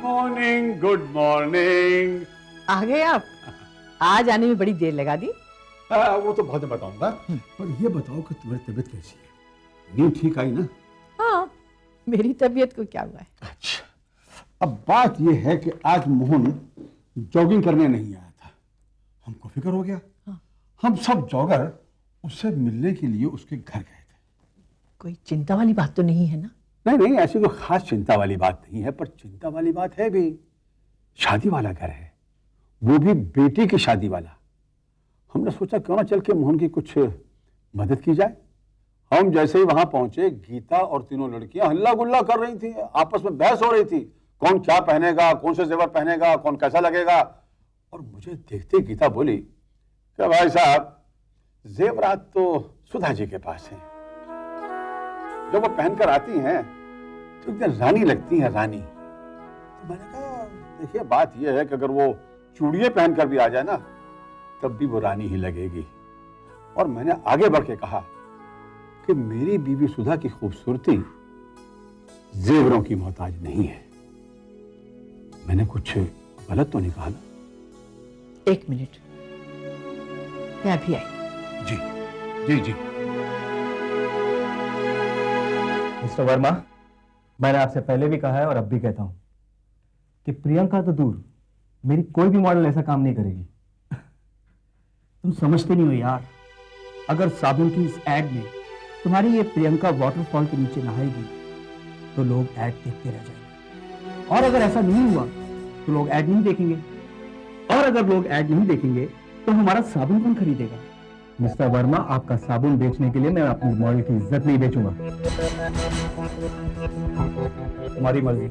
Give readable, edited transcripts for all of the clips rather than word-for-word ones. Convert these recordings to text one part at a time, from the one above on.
Morning, good morning. आ गए आप? आज आने में बड़ी देर लगा दी। वो तो बाद में बताऊंगा, पर ये बताओ कि तुम्हारी तबीयत कैसी है? नींद ठीक आई ना? हाँ, मेरी तबीयत को क्या हुआ है? अच्छा, अब बात ये है कि आज मोहन जॉगिंग करने नहीं आया था। हमको फिक्र हो गया। हाँ। हम सब जॉगर उससे मिलने के लिए उसके घर गए थे। कोई चिंता वाली बात तो नहीं है ना? नहीं नहीं, ऐसी कोई खास चिंता वाली बात नहीं है, पर चिंता वाली बात है भी। शादी वाला घर है, वो भी बेटी की शादी वाला। हमने सोचा क्यों ना चल के मोहन की कुछ मदद की जाए। हम जैसे ही वहां पहुंचे, गीता और तीनों लड़कियां हल्ला गुल्ला कर रही थी, आपस में बहस हो रही थी, कौन क्या पहनेगा, कौन से जेवर पहनेगा, कौन कैसा लगेगा। और मुझे देखते गीता बोली कि भाई साहब, जेवरात तो सुधा जी के पास हैं। जब वो पहनकर आती हैं तो एकदम रानी लगती हैं, रानी। तो मैंने कहा देखिए, बात यह है कि अगर वो चूड़ियां पहनकर भी आ जाए ना, तब भी वो रानी ही लगेगी। और मैंने आगे बढ़ के कहा कि मेरी बीवी सुधा की खूबसूरती जेवरों की मोहताज नहीं है। मैंने कुछ गलत तो नहीं कहा ना? 1 मिनट, मैं अभी आई। जी जी जी। मिस्टर वर्मा, मैंने आपसे पहले भी कहा है और अब भी कहता हूं कि प्रियंका तो दूर, मेरी कोई भी मॉडल ऐसा काम नहीं करेगी। तुम समझते नहीं हो यार, अगर साबुन की इस एड में तुम्हारी ये प्रियंका वाटरफॉल के नीचे नहाएगी तो लोग ऐड देखते रह जाएंगे, और अगर ऐसा नहीं हुआ तो लोग ऐड नहीं देखेंगे, और अगर लोग ऐड नहीं देखेंगे तो हमारा साबुन कौन खरीदेगा? मिस्टर वर्मा, आपका साबुन बेचने के लिए मैं अपनी मॉडल की इज्जत नहीं बेचूंगा। तुम्हारी मर्जी,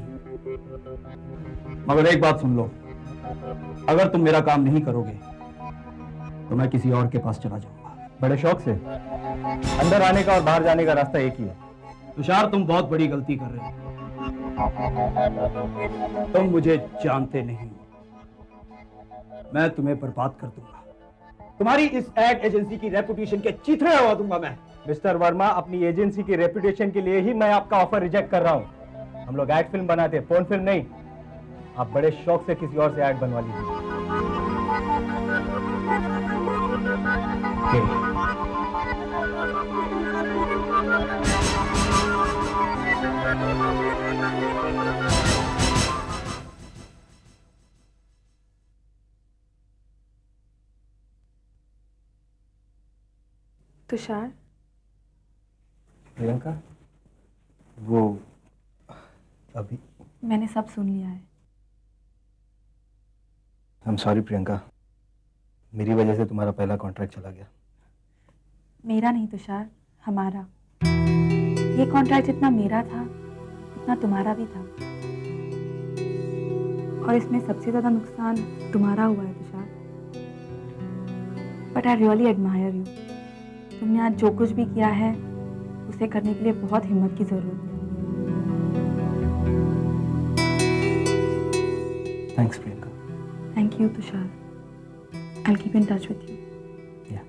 मगर एक बात सुन लो, अगर तुम मेरा काम नहीं करोगे तो मैं किसी और के पास चला जाऊंगा। बड़े शौक से? अंदर आने का और बाहर जाने का रास्ता एक ही है। तुषार, तुम बहुत बड़ी गलती कर रहे हो। तुम मुझे जानते नहीं हो, मैं तुम्हें बर्बाद कर दूंगा। तुम्हारी इस एड एजेंसी की रेपुटेशन के चीथड़े उड़ा दूंगा मैं। मिस्टर वर्मा, अपनी एजेंसी की रेपुटेशन के लिए ही मैं आपका ऑफर रिजेक्ट कर रहा हूं। हम लोग एड फिल्म बनाते हैं, फोन फिल्म नहीं। आप बड़े शौक से किसी और से एड बनवा लीजिए। तुषार, प्रियंका, वो अभी मैंने सब सुन लिया है। आई एम सॉरी प्रियंका, मेरी वजह से तुम्हारा पहला कॉन्ट्रैक्ट चला गया। मेरा नहीं तुषार, हमारा। ये कॉन्ट्रैक्ट जितना मेरा था उतना तुम्हारा भी था, और इसमें सबसे ज्यादा नुकसान तुम्हारा हुआ है Tushar. But I really admire you. तुमने आज जो कुछ भी किया है उसे करने के लिए बहुत हिम्मत की जरूरत है। Thanks Priyanka. Thank you Tushar. I'll keep in touch with you. Yeah.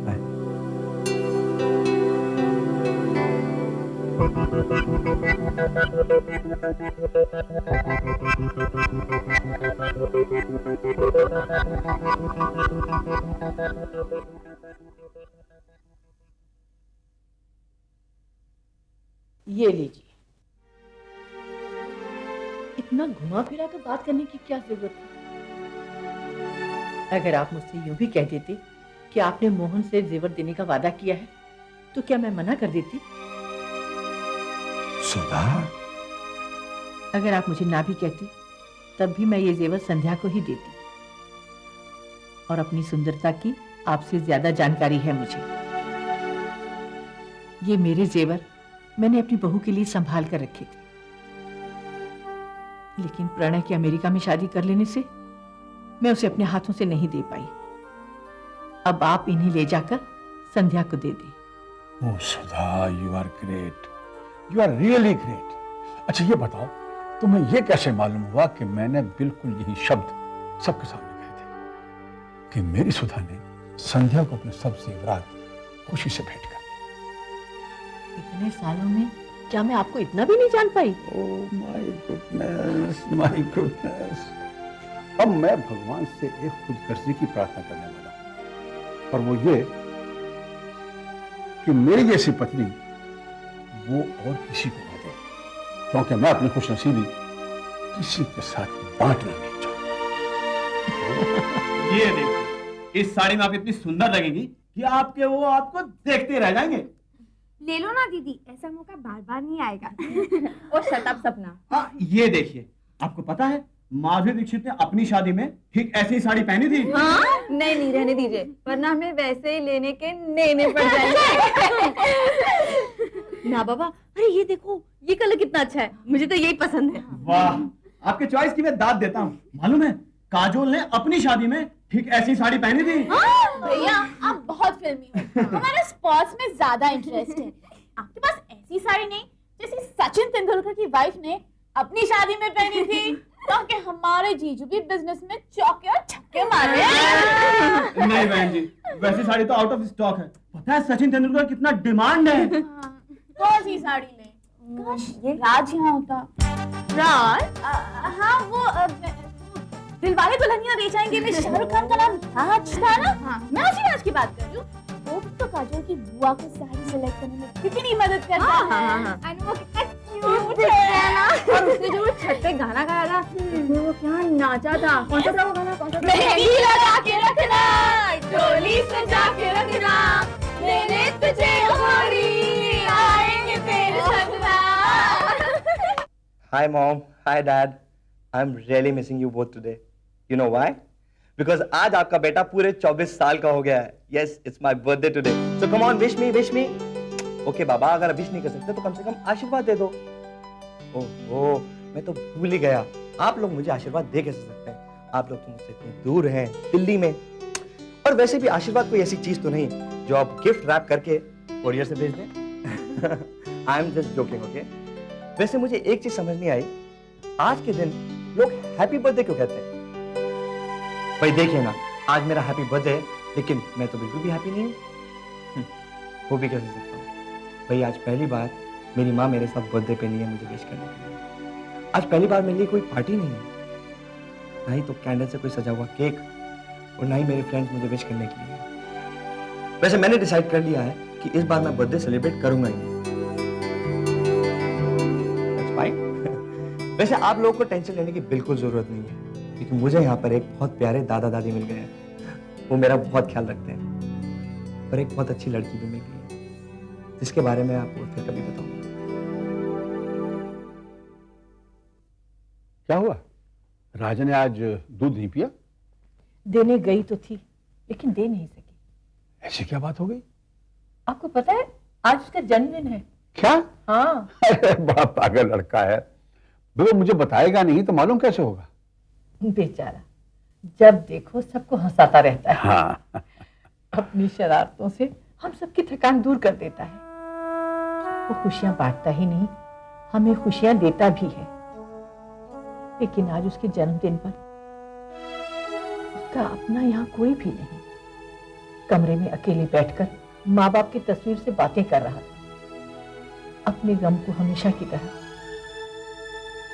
Bye. ये लीजिए। इतना घुमा फिरा कर बात करने की क्या जरूरत है? अगर आप मुझसे यूं भी कह देते कि आपने मोहन से जेवर देने का वादा किया है, तो क्या मैं मना कर देती? सुधा, अगर आप मुझे ना भी कहती, तब भी मैं ये जेवर संध्या को ही देती। और अपनी सुंदरता की आपसे ज्यादा जानकारी है मुझे। ये मेरे जेवर मैंने अपनी बहू के लिए संभाल कर रखे थे, लेकिन प्रणय की अमेरिका में शादी कर लेने से मैं उसे अपने हाथों से नहीं दे पाई। अब आप इन्हें ले जाकर संध्या को दे दें। Oh Sudha, you are great, you are really great. अच्छा ये बताओ, तुम्हें ये कैसे मालूम हुआ कि मैंने बिल्कुल यही शब्द सबके सामने कहे थे कि मेरी सुधा ने संध्या को अपने सब जेवरात खुशी से भेंट कर दिए? इतने सालों में क्या मैं आपको इतना भी नहीं जान पाई? Oh my goodness, my goodness. अब मैं भगवान से एक खुदगर्जी की प्रार्थना करने वाला हूं, और वो ये कि मेरी जैसी पत्नी वो और किसी को ना दे, क्योंकि मैं अपनी खुशनसीबी किसी के साथ बांटना नहीं चाहता। ये देखिए, इस साड़ी में आप इतनी सुंदर लगेंगी कि आपके वो आपको देखते रह जाएंगे। ले लो ना दीदी, ऐसा मौका बार बार नहीं आएगा। ओ शट अप सपना। हाँ, ये देखिए, आपको पता है माधुरी दीक्षित ने अपनी शादी में ठीक ऐसी ही साड़ी पहनी थी। हाँ? नहीं रहने दीजिए, वरना हमें वैसे ही लेने के नेने पड़ जाएंगे। ना बाबा, अरे ये देखो, ये कलर कितना अच्छा है, मुझे तो यही पसंद है। वाह, आपके चॉइस की मैं दाद देता हूँ। मालूम है, काजोल ने अपनी शादी में ठीक ऐसी साड़ी पहनी थी। भैया आप बहुत फिल्मी हो, हमारा स्पोर्ट्स में ज्यादा इंटरेस्ट है। आपके पास ऐसी साड़ी नहीं जैसी सचिन तेंदुलकर की वाइफ ने अपनी शादी में पहनी थी, ताकि हमारे जीजू भी बिजनेस में चौके और छक्के मारे। नहीं बहन जी, वैसी साड़ी तो आउट ऑफ स्टॉक है। पता है सचिन तेंदुलकर कितना डिमांड है। कौन सी साड़ी ले? काश राज यहाँ होता। राज? हाँ वो दिलवाले दुल्हनिया ले जाएंगे में शाहरुख खान का नाम राज था ना? हाँ। मैं उसी राज की बात कर रही हूँ। वो तो काजोल की बुआ को साड़ी सिलेक्ट करने में कितनी मदद करता है। हाँ। और वो कितना क्यूट है ना। और उसने जो छत पे गाना गाया था, उसमें वो क्या नाचा था। कौन सा था वो गाना? कौन सा था? मेहंदी लगा के रखना, डोली सजा के रखना, लेने तुझे गोरी, आएंगे तेरे सजना। Hi mom, hi dad. I'm really missing you both today. You know why? Because आज आपका बेटा पूरे 24 साल का हो गया है. Yes, it's my birthday today. So come on, wish me, wish me. Okay बाबा, अगर विश नहीं कर सकते तो कम से कम आशीर्वाद दे दो. ओह, मैं तो भूल ही गया. आप लोग मुझे आशीर्वाद दे कैसे सकते हैं? आप लोग तो मुझसे इतने दूर हैं, दिल्ली में. और वैसे भी आशीर्वाद कोई ऐसी चीज तो नहीं जो आप गिफ्ट रैप करके कोरियर से भेज दें. I am just joking, okay? वैसे मुझे एक चीज समझ नहीं आई, आज के दिन लोग हैप्पी बर्थडे क्यों कहते हैं? भाई देखिए ना, आज मेरा हैप्पी बर्थडे है, लेकिन मैं तो बिल्कुल भी हैप्पी नहीं हूँ. वो भी कैसे सकता हूँ? भाई आज पहली बार मेरी माँ मेरे साथ बर्थडे पे नहीं है मुझे विश करने के लिए. आज पहली बार मेरे लिए कोई पार्टी नहीं है, ना ही तो कैंडल से कोई सजा हुआ केक, और ना ही मेरे फ्रेंड्स मुझे विश करने के लिए. वैसे मैंने डिसाइड कर लिया है कि इस बार मैं बर्थडे सेलिब्रेट करूंगा ही. वैसे आप लोगों को टेंशन लेने की बिल्कुल जरूरत नहीं है, क्योंकि मुझे यहाँ पर एक बहुत प्यारे दादा दादी मिल गए हैं. वो मेरा बहुत ख्याल रखते हैं, और एक बहुत अच्छी लड़की भी मिल गई है, जिसके बारे में आपको फिर कभी बताऊंगा. क्या हुआ? राजा ने आज दूध नहीं पिया? देने गई तो थी, लेकिन दे नहीं सकी। ऐसी क्या बात हो गई? आपको पता है आज उसका जन्मदिन है। क्या? हाँ। अरे बड़ा पागल लड़का है, वो मुझे बताएगा नहीं तो मालूम कैसे होगा? बेचारा, जब देखो सबको हंसाता रहता है। हाँ। अपनी शरारतों से हम सबकी थकान दूर कर देता है। वो खुशियां बांटता ही नहीं, हमें खुशियां देता भी है। लेकिन आज उसके जन्मदिन पर उसका अपना यहाँ कोई भी नहीं। कमरे में अकेले बैठकर माँ बाप की तस्वीर से बातें कर रहा था। अपने गम को हमेशा की तरह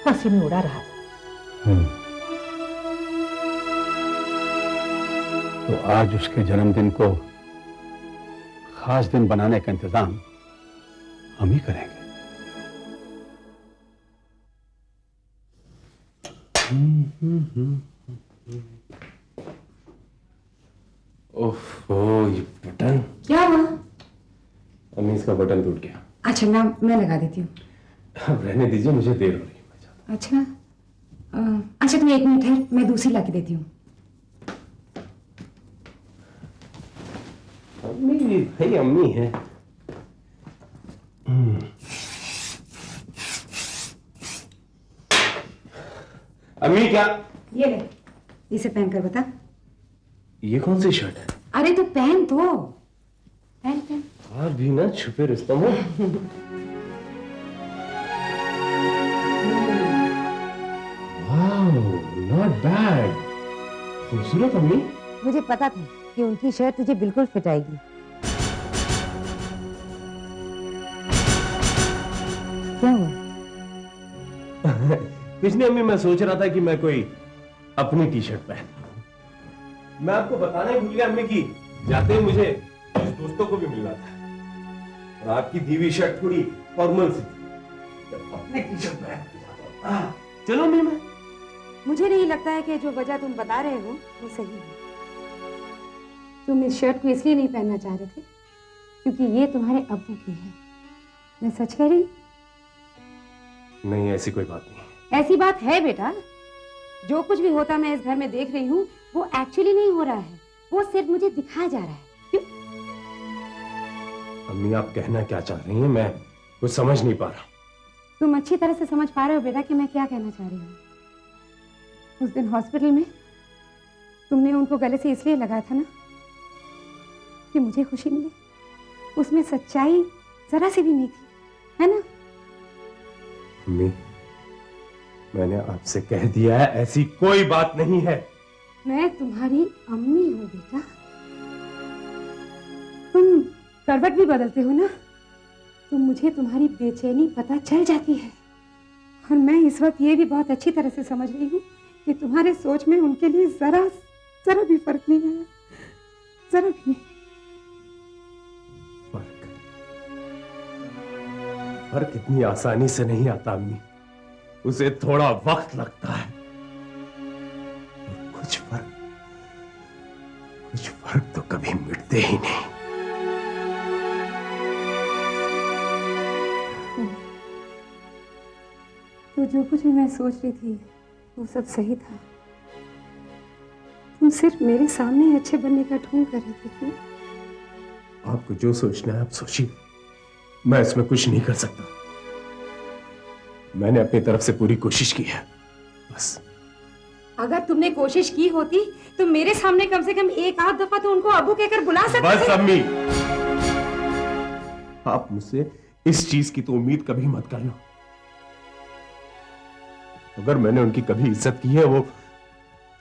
हंसी में उड़ा रहा था। तो आज उसके जन्मदिन को खास दिन बनाने का इंतजाम हम ही करेंगे। ओह, ये बटन क्या हुआ? अम्मी, इसका बटन टूट गया। अच्छा मैं लगा देती हूँ। अब रहने दीजिए, मुझे देर हो रही है। अच्छा अच्छा तुम 1 मिनट है, मैं दूसरी ला के देती हूँ। अम्मी भाई, अम्मी है। अम्मी क्या? ये ले, इसे पहन कर बता। ये कौन सी शर्ट है? अरे तो पहन तो, पहन। आप भी ना छुपे रुस्तम हो। Wow, not bad. खूबसूरत अम्मी। मुझे पता था कि उनकी शर्ट तुझे बिल्कुल फिट आएगी। कुछ नहीं अम्मी, मैं सोच रहा था कि मैं कोई अपनी टी शर्ट पहनता हूं। मैं आपको बताना ही भूल गया अम्मी की जाते ही मुझे कुछ दोस्तों को भी मिलना था, और आपकी दी हुई शर्ट थोड़ी फॉर्मल सी थी, तो अपनी टी शर्ट पहन के जाता हूं। चलो अम्मी। मैं मुझे नहीं लगता है कि जो वजह तुम बता रहे हो वो सही है। तुम इस शर्ट को इसलिए नहीं पहनना चाह रहे थे क्योंकि ये तुम्हारे अब्बू की है। मैं सच कह रही हूँ? नहीं, ऐसी कोई बात नहीं। ऐसी बात है बेटा। जो कुछ भी होता मैं इस घर में देख रही हूँ वो एक्चुअली नहीं हो रहा है, वो सिर्फ मुझे दिखाया जा रहा है। क्यों? अम्मी आप कहना क्या चाह रही हैं, मैं कुछ समझ नहीं पा रहा। तुम अच्छी तरह से समझ पा रहे हो बेटा कि मैं क्या कहना चाह रही हूँ। उस दिन हॉस्पिटल में तुमने उनको गले से इसलिए लगाया था ना कि मुझे खुशी मिले। उसमें सच्चाई जरा सी भी नहीं थी, है ना? अम्मी मैंने आपसे कह दिया है ऐसी कोई बात नहीं है। मैं तुम्हारी अम्मी हूँ बेटा। तुम करवट भी बदलते हो ना तो मुझे तुम्हारी बेचैनी पता चल जाती है, और मैं इस वक्त ये भी बहुत अच्छी तरह से समझ रही हूँ कि तुम्हारे सोच में उनके लिए जरा भी फर्क नहीं आया, जरा भी नहीं। फर्क इतनी आसानी से नहीं आता अम्मी, उसे थोड़ा वक्त लगता है। और कुछ फर्क तो कभी मिटते ही नहीं। तो जो कुछ भी मैं सोच रही थी वो सब सही था। तुम सिर्फ मेरे सामने अच्छे बनने का ढोंग कर रहे थे। क्यों? आपको जो सोचना है आप सोचिए, मैं इसमें कुछ नहीं कर सकता। मैंने अपनी तरफ से पूरी कोशिश की है, बस। अगर तुमने कोशिश की होती तो मेरे सामने कम से कम एक आध दफा तो उनको अब्बू कहकर बुला सकते थे। बस अम्मी, आप मुझसे इस चीज की तो उम्मीद कभी मत करना। अगर मैंने उनकी कभी इज्जत की है वो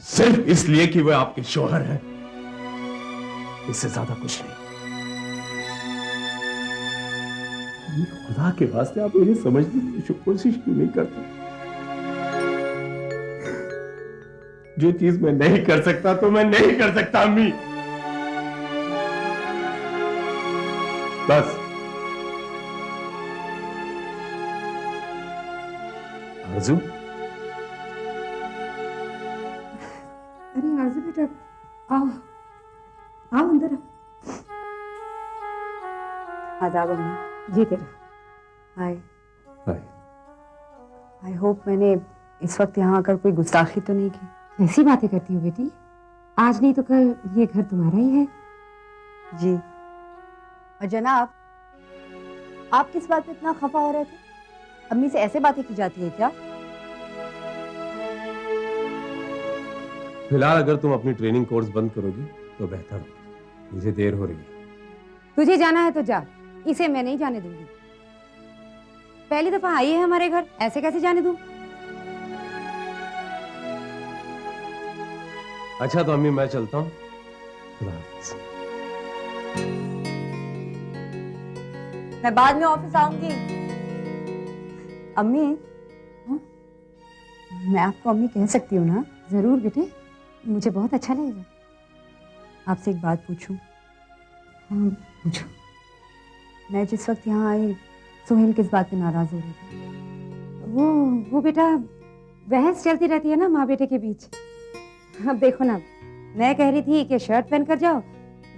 सिर्फ इसलिए कि वह आपके शौहर है, इससे ज्यादा कुछ नहीं। खुदा के वास्ते आप मुझे समझने की कोशिश क्यों नहीं करते? जो चीज मैं नहीं कर सकता तो मैं नहीं कर सकता अम्मी, बस। आरज़ू, अरे आरज़ू बेटा, आओ आओ अंदर आओ। आदाब अम्मी। जी तेरा। हाय। हाय। आई होप मैंने इस वक्त यहाँ आकर कोई गुस्ताखी तो नहीं की। ऐसी बातें करती हो बेटी, आज नहीं तो कल ये घर तुम्हारा ही है। जी। और जनाब, आप किस बात पे इतना खफा हो रहे थे? अम्मी से ऐसे बातें की जाती है क्या? फिलहाल अगर तुम अपनी ट्रेनिंग कोर्स बंद करोगी तो बेहतर होगा, मुझे देर हो रही है। तुझे जाना है तो जा, इसे मैं नहीं जाने दूंगी। पहली दफा आई है हमारे घर, ऐसे कैसे जाने दूं? अच्छा तो अम्मी मैं चलता हूँ, खुदा हाफिज़। मैं बाद में ऑफिस आऊंगी। अम्मी, मैं आपको अम्मी कह सकती हूँ ना? जरूर बेटे, मुझे बहुत अच्छा लगेगा। आपसे एक बात पूछूं? हाँ पूछो। मैं जिस वक्त यहाँ आई, सुहेल किस बात पे नाराज हो रही थी? वो बेटा, बहस चलती रहती है ना माँ बेटे के बीच। अब देखो ना, मैं कह रही थी कि शर्ट पहन कर जाओ,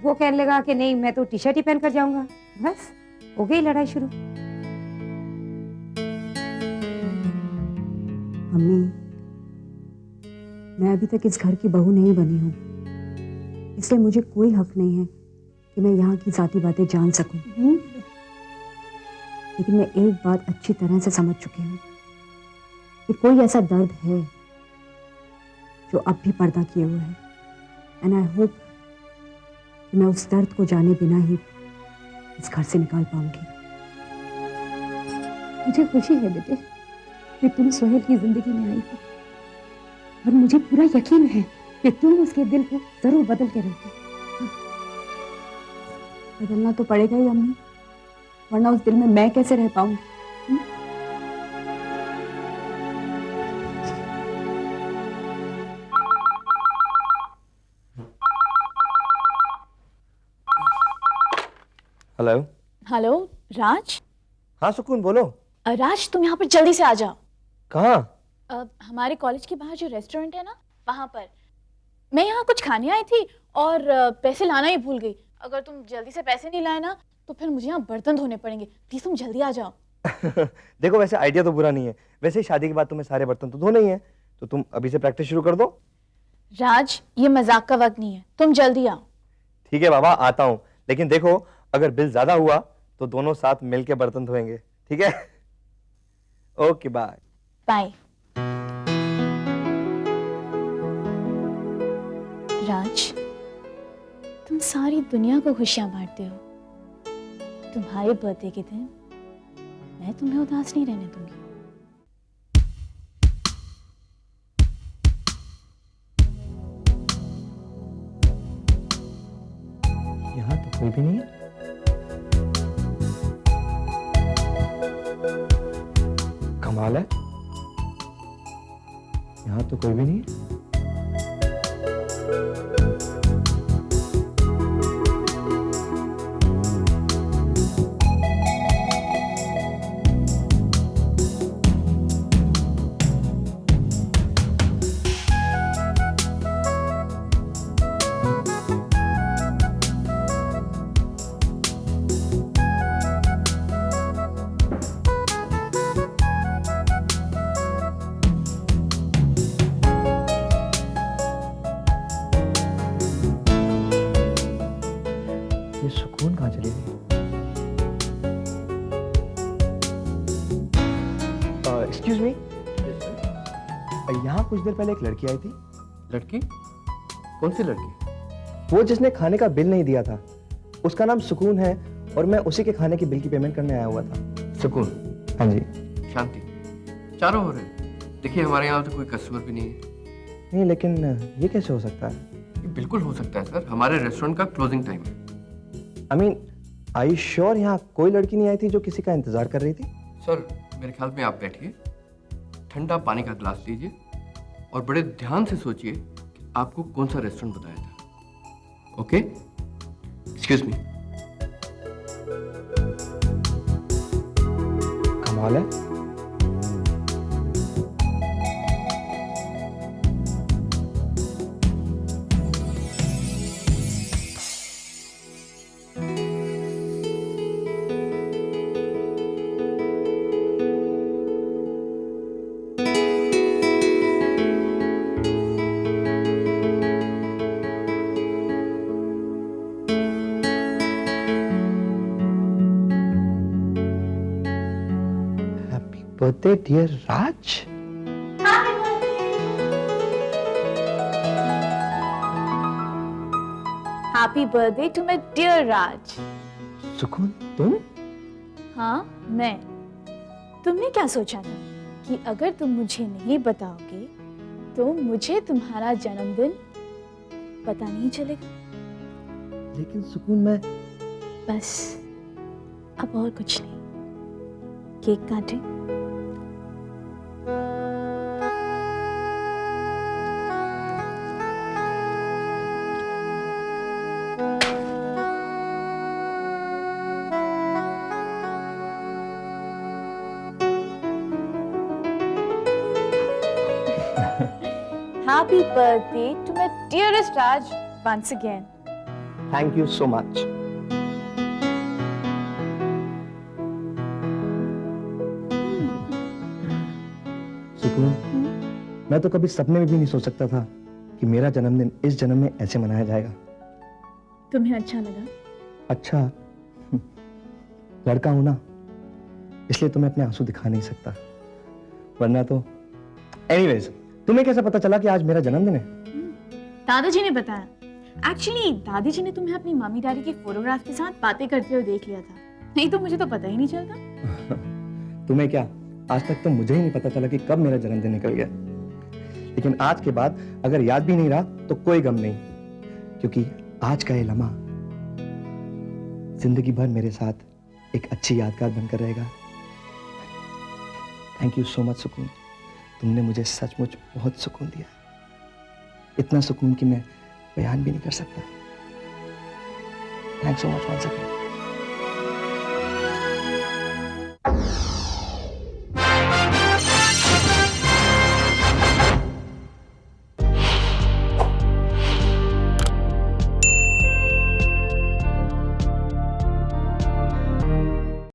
वो कहने लगा कि नहीं मैं तो टी शर्ट ही पहन कर जाऊंगा। बस हो गई लड़ाई शुरू। अम्मी, मैं अभी तक इस घर की बहू नहीं बनी हूँ, इसलिए मुझे कोई हक नहीं है कि मैं यहाँ की जाती बातें जान सकूं। लेकिन मैं एक बात अच्छी तरह से समझ चुकी हूँ कि कोई ऐसा दर्द है जो अब भी पर्दा किए हुए है, एंड आई होप कि मैं उस दर्द को जाने बिना ही इस घर से निकाल पाऊंगी। मुझे खुशी है बेटे कि तुम सुहेल की जिंदगी में आई हो, और मुझे पूरा यकीन है कि तुम उसके दिल को जरूर बदल के रहोगे। बदलना तो पड़ेगा ही अम्मी, वरना उस दिल में मैं कैसे रह पाऊंगी? हेलो। हेलो राज। हाँ सुकून, बोलो। राज तुम यहाँ पर जल्दी से आ जाओ। कहाँ? हमारे कॉलेज के बाहर जो रेस्टोरेंट है ना, वहाँ पर। मैं यहाँ कुछ खाने आई थी और पैसे लाना ही भूल गई। अगर तुम जल्दी से पैसे नहीं लाए ना तो फिर मुझे यहाँ बर्तन धोने पड़ेंगे। प्लीज तुम जल्दी आ जाओ। देखो वैसे आइडिया तो बुरा नहीं है, वैसे ही शादी के बाद तुम्हें सारे बर्तन तो धोने ही है, तो तुम अभी से प्रैक्टिस शुरू कर दो। राज ये मजाक का वक्त नहीं है, तुम जल्दी आओ। ठीक है बाबा, आता हूँ, लेकिन देखो अगर बिल ज्यादा हुआ तो दोनों साथ मिलके बर्तन धोएंगे, ठीक है? Okay bye. बाय। राज तुम सारी दुनिया को खुशियां बांटते हो, तुम्हारे बर्थडे के दिन मैं तुम्हें उदास नहीं रहने दूंगी। यहाँ तो कोई भी नहीं है। कमाल है, यहाँ तो कोई भी नहीं है। ये सुकून कहाँ चली गई? एक्सक्यूज मी, यहाँ कुछ देर पहले एक लड़की आई थी। लड़की? कौन सी लड़की? वो जिसने खाने का बिल नहीं दिया था, उसका नाम सुकून है और मैं उसी के खाने की बिल की पेमेंट करने आया हुआ था। सुकून? हाँ जी। शांति, चारों हो रहे हैं। देखिए हमारे यहाँ तो कोई कस्टमर भी नहीं है। नहीं लेकिन ये कैसे हो सकता है? ये बिल्कुल हो सकता है सर, हमारे रेस्टोरेंट का क्लोजिंग टाइम है। I mean I you sure यहाँ कोई लड़की नहीं आई थी जो किसी का इंतजार कर रही थी? सर मेरे ख्याल में आप बैठिए, ठंडा पानी का गिलास लीजिए और बड़े ध्यान से सोचिए कि आपको कौन सा रेस्टोरेंट बताया था। Okay, excuse me. कमाल है। Birthday, dear Raj. Happy birthday to my dear Raj. सुकून तुम? हाँ मैं। तुमने क्या सोचा था कि अगर तुम मुझे नहीं बताओगे तो मुझे तुम्हारा जन्मदिन पता नहीं चलेगा? लेकिन सुकून मैं। बस अब और कुछ नहीं, केक काटें। Happy birthday to my dearest Raj once again. Thank you so much. सुकून, मैं तो कभी सपने में भी नहीं सोच सकता था कि मेरा जन्मदिन इस जन्म में ऐसे मनाया जाएगा। तुम्हें अच्छा लगा? अच्छा, लड़का हूं ना, इसलिए तो मैं अपने आंसू दिखा नहीं सकता, वरना तो। एनीवेज, तुम्हें कैसे पता चला कि आज मेरा जन्मदिन है? दादाजी ने बताया। एक्चुअली दादी जी ने तुम्हें अपनी मम्मी डैडी के फोटोग्राफ के साथ बातें करते हुए देख लिया था, नहीं तो मुझे तो पता ही नहीं चलता। तुम्हें क्या, आज तक तो मुझे ही नहीं पता चला कि कब मेरा जन्मदिन निकल गया। लेकिन आज के बाद अगर याद भी नहीं रहा तो कोई गम नहीं, क्योंकि आज का ये लम्हा जिंदगी भर मेरे साथ एक अच्छी यादगार बनकर रहेगा। थैंक यू सो मच सुकून, तुमने मुझे सचमुच बहुत सुकून दिया, इतना सुकून कि मैं बयान भी नहीं कर सकता। Thanks so much once again.